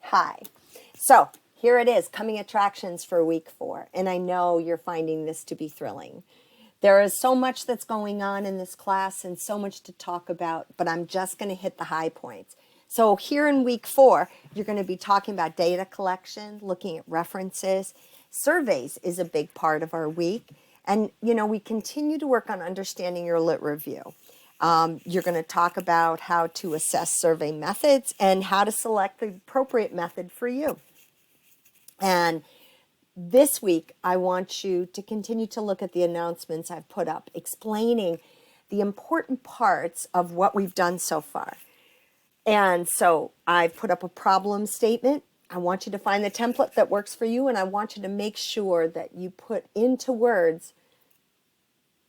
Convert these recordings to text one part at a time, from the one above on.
Hi. So here it is, coming attractions for week 4. And I know you're finding this to be thrilling. There is so much that's going on in this class and so much to talk about, but I'm just going to hit the high points. So here in week 4, you're going to be talking about data collection, looking at references. Surveys is a big part of our week. And, we continue to work on understanding your lit review. You're going to talk about how to assess survey methods and how to select the appropriate method for you. And this week, I want you to continue to look at the announcements I've put up, explaining the important parts of what we've done so far. And so I've put up a problem statement. I want you to find the template that works for you, and I want you to make sure that you put into words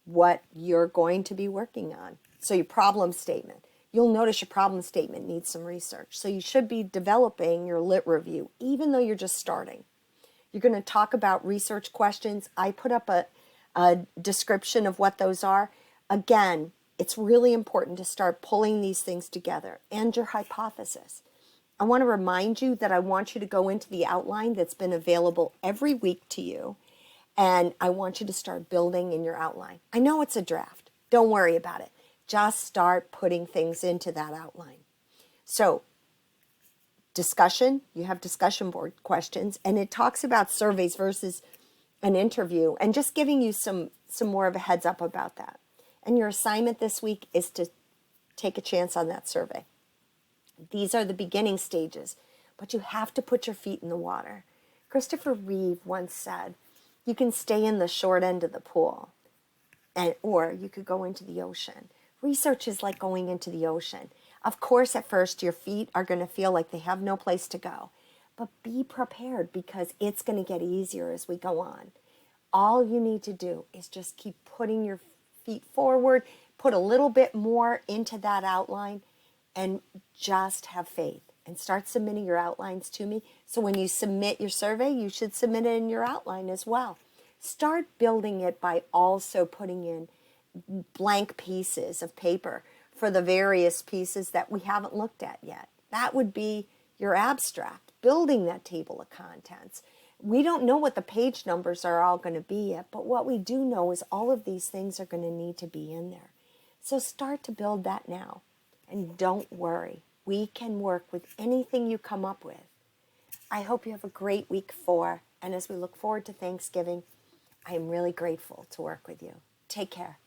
what you're going to be working on. So your problem statement. You'll notice your problem statement needs some research. So you should be developing your lit review, even though you're just starting. You're going to talk about research questions. I put up a description of what those are. Again, it's really important to start pulling these things together and your hypothesis. I want to remind you that I want you to go into the outline that's been available every week to you, and I want you to start building in your outline. I know it's a draft. Don't worry about it. Just start putting things into that outline. So, discussion, you have discussion board questions, and it talks about surveys versus an interview, and just giving you some more of a heads up about that. And your assignment this week is to take a chance on that survey. These are the beginning stages, but you have to put your feet in the water. Christopher Reeve once said, you can stay in the short end of the pool, or you could go into the ocean. Research is like going into the ocean. Of course, at first, your feet are going to feel like they have no place to go. But be prepared, because it's going to get easier as we go on. All you need to do is just keep putting your feet forward, put a little bit more into that outline, and just have faith. And start submitting your outlines to me. So when you submit your survey, you should submit it in your outline as well. Start building it by also putting in blank pieces of paper for the various pieces that we haven't looked at yet. That would be your abstract, building that table of contents. We don't know what the page numbers are all going to be yet, but what we do know is all of these things are going to need to be in there. So start to build that now. And don't worry, we can work with anything you come up with. I hope you have a great week 4, and as we look forward to Thanksgiving, I am really grateful to work with you. Take care.